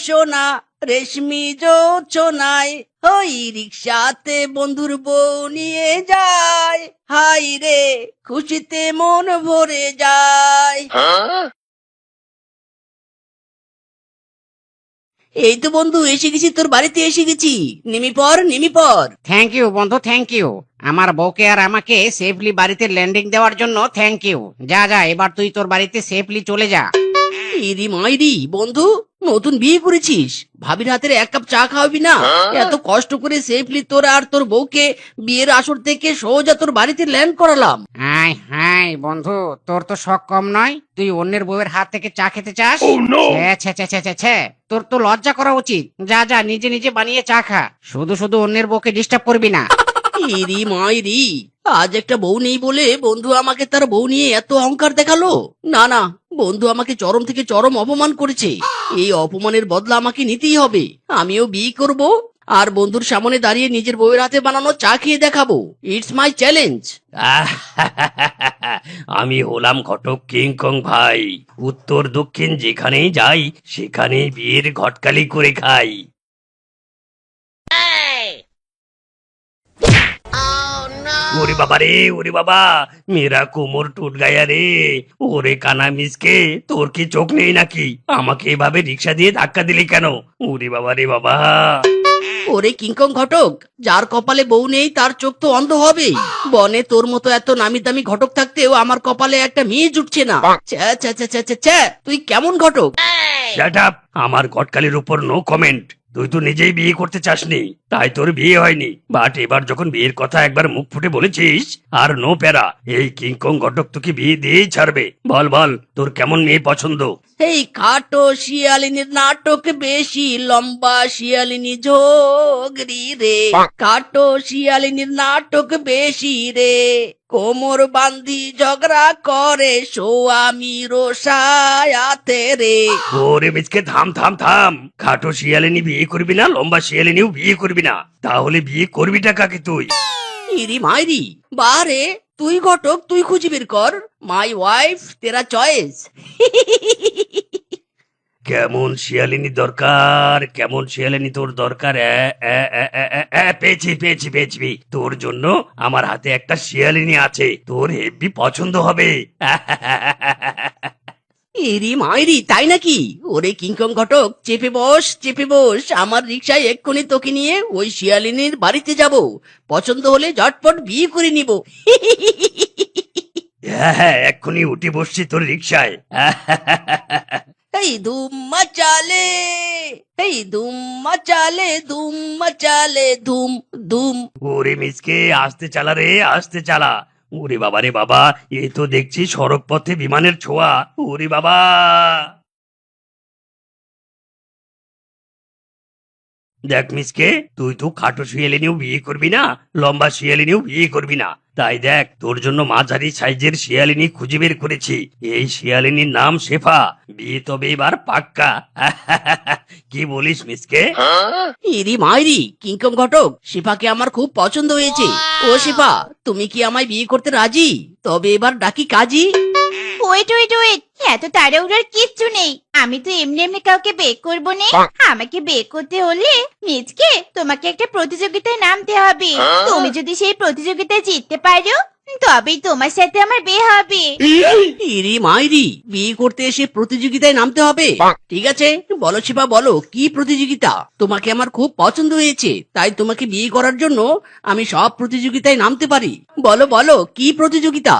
সোনা রেশমি জোছনায়, ওই রিক্সাতে বন্ধুর বউ নিয়ে যায়, হাই রে খুশিতে মন ভরে যায়। এই তো বন্ধু এসে গেছি, তোর বাড়িতে এসে গেছি। নেমে পড় নেমে পড়। থ্যাংক ইউ বন্ধু, থ্যাংক ইউ। আমার বউকে আর আমাকে সেফলি বাড়িতে ল্যান্ডিং দেওয়ার জন্য থ্যাংক ইউ। যা যা, এবার তুই তোর বাড়িতে সেফলি চলে যা। ইরি মাইরি বন্ধু, নতুন বিয়ে করেছিস, ভাবির হাতের এক কাপ চা খাওয়াবি না? এত কষ্ট করে সেফলি তোর আর তোর বউকে বিয়ের আসর থেকে সোজা তোর বাড়িতে ল্যান্ড করালাম। হাই হাই বন্ধু, তোর তো শখ কম নয়, তুই অন্যের বউয়ের হাত থেকে চা খেতে চাস? ছে ছে ছে ছে ছে, তোর তো লজ্জা করা উচিত। যা যা, নিজে নিজে বানিয়ে চা খা, শুধু শুধু অন্যের বউকে ডিস্টার্ব করবি না। ইরি মাইরি, আজ একটা বউ নেই বলে বন্ধু আমাকে তার বউ নিয়ে এত অহংকার দেখালো। না না, বন্ধু আমাকে চরম থেকে চরম অপমান করেছে। এই অপমানের বদলা আমাকে নিতেই হবে। আমিও বিয়ে করব, আর বন্ধুর সামনে দাঁড়িয়ে নিজের বউয়ের হাতে বানানো চা খেয়ে দেখাবো। It's my challenge. আমি হলাম ঘটক কিংকং ভাই। উত্তর দক্ষিণ যেখানেই যাই সেখানেই বিয়ের ঘটকালি করে খাই। ওরে বাবা রে, ওরে বাবা, মেরা কোমর টুট গায়া রে। ওরে কানা মিসকে, তোর কি চোখ নেই নাকি? আমাকে এভাবে রিক্সা দিয়ে ধাক্কা দিলি কেন? ওরে বাবা রে বাবা। ওরে কিংকং ঘটক, যার কপালে বউ নেই তার চোখ তো অন্ধ হবেই। বনে তোর মতো এত নামি দামি ঘটক থাকতেও আমার কপালে একটা মেয়ে জুটছে না। ছ্যা ছ্যা ছ্যা ছ্যা ছ্যা ছ্যা, তুই কেমন ঘটক? শাট আপ, আমার ঘটকালির উপর নো কমেন্ট। তুই তো নিজেই বিয়ে করতে চাসনি, তাই তোর বিয়ে হয়নি। বাট এবার যখন বিয়ের কথা একবার মুখ ফুটে বলেছিস, আর নো প্যারা, এই কিংকং ঘটক তোকে বিয়ে দিয়েই ছাড়বে। বল বল, তোর কেমন মেয়ে পছন্দ? এই খাটো শিয়ালিনীর নাটক বেশি, লম্বা শিয়ালিনী ঝগড়ি রে। খাটো শিয়ালিনীর নাটক বেশি রে, কোমর বান্ধি ঝগড়া করে সোয়ামী রোসায়াতে রে। ওরে মিচকে, থাম থাম থাম। খাটো শিয়ালিনী বিয়ে করবি না, লম্বা শিয়ালিনীও বিয়ে করবি না, তাহলে বিয়ে করবিটা কাকে তুই? ইরি মাইরি, বারে তুই ঘটক, তুই খুঁজি বের কর। মাই ওয়াইফ তেরা চয়েস। কেমন শিয়ালিনী দরকার, কেমন শিয়ালিনী তোর দরকার? পেয়েছি পেয়েছি পেয়েছি, তোর জন্য আমার হাতে একটা শিয়ালিনী আছে, তোর হেব্বি পছন্দ হবে। ইরি মাইরি, তাই নাকি? ওরে কিংকং ঘটক, চেপে বস চেপে বস, আমার রিক্সায় এক্ষুনি তোকে নিয়ে ওই শিয়ালিনীর বাড়িতে যাব। পছন্দ হলে ঝটপট বিয়ে করে নিব। হ্যাঁ হ্যাঁ, এক্ষুনি উঠে বসছি তোর রিক্সায়। এই ধুম মচালে, এই ধুম মচালে, ধুম মচালে, ধুম ধুম। ওরে মিসকে, আসতে চালা রে, আসতে চালা। ওরে বাবা রে বাবা, এ তো দেখছি সড়ক পথে বিমানের ছোঁয়া। ওরে বাবা। দেখ মিসকে, তুই তো খাটো শিয়ালিনীও বিয়ে করবি না, লম্বা শিয়ালিনীও বিয়ে করবি না। তাই দেখ, তোর জন্য মাঝারি সাইজের শিয়ালিনী খুঁজে বের করেছি। এই শিয়ালিনীর নাম শেফা। বিয়ে তবে এবার পাক্কা। কি বলিস মিসকে? ইরি মাইরি, কিংকং ঘটক, শিফাকে আমার খুব পছন্দ হয়েছে। ও শিফা, তুমি কি আমায় বিয়ে করতে রাজি? তবে এবার ডাকি কাজী। ওয়েট ওয়েট ওয়েট, এত তাড়াহুড়োর কিচ্ছু নেই। আমি তো এমনি এমনি কাউকে বিয়ে করব না। আমাকে বিয়ে করতে হলে মিজকে তোমাকে একটা প্রতিযোগিতায় নামতে হবে। তুমি যদি সেই প্রতিযোগিতায় জিততে পারো, তবেই তোমার সাথে আমার বিয়ে হবে। ইরি মাইরি, বিয়ে করতে এসে প্রতিযোগিতায় নামতে হবে? ঠিক আছে, বলো শিফা, বলো কি প্রতিযোগিতা? তোমাকে আমার খুব পছন্দ হয়েছে, তাই তোমাকে বিয়ে করার জন্য আমি সব প্রতিযোগিতায় নামতে পারি। বলো বলো কি প্রতিযোগিতা?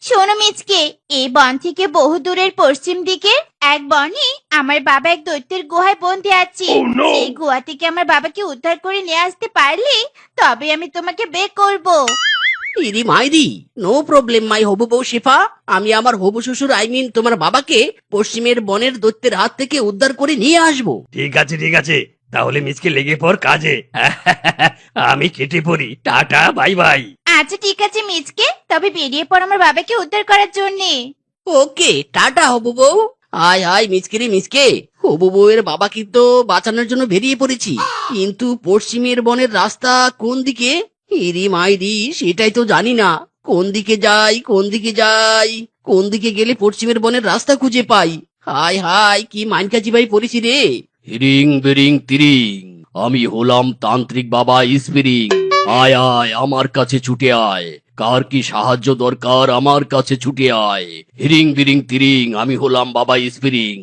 শোনো মিজকে, এই বন থেকে বহু দূরের পশ্চিম দিকে এক বনে আমার বাবা এক দৈত্যের গুহায় বন্দি আছে। সেই গুহা থেকে আমার বাবাকে উদ্ধার করে নিয়ে আসতে পারলে তবে আমি তোমাকে বিয়ে করব। ইরি মাইরি, নো প্রবলেম মাই হবু বউ শিফা। আমি আমার হবু শ্বশুর তোমার বাবাকে পশ্চিমের বনের দৈত্যের হাত থেকে উদ্ধার করে নিয়ে আসবো। ঠিক আছে ঠিক আছে, তাহলে মিসকে লেগে পড় কাজে। আমি কেটে পড়ি, টাটা বাই বাই। আচ্ছা ঠিক আছে মিজকে, তবে বেরিয়ে পড় আমার বাবাকে উদ্ধার করার জন্যে। ওকে, টাটা হবু বউ। হাই হাই মিসকে রে মিসকে, হবু বউয়ের বাবাকে তো বাঁচানোর জন্য বেরিয়ে পড়েছি, কিন্তু পশ্চিমের বনের রাস্তা কোন দিকে? ইরি মাইরি, সেটাই তো জানি না। কোন দিকে যাই, কোন দিকে যাই, কোন দিকে গেলে পশ্চিমের বনের রাস্তা খুঁজে পাই? হাই হাই, কি মাইনকাজি ভাই পড়েছি রে। হিরিং বিরিং তিরিং, আমি হলাম তান্ত্রিক বাবা স্পিরিং। আয় আয় আমার কাছে ছুটে আয়, কার কি সাহায্য দরকার আমার কাছে ছুটে আয়। হিরিং বিরিং তিরিং, আমি হলাম বাবা স্পিরিং।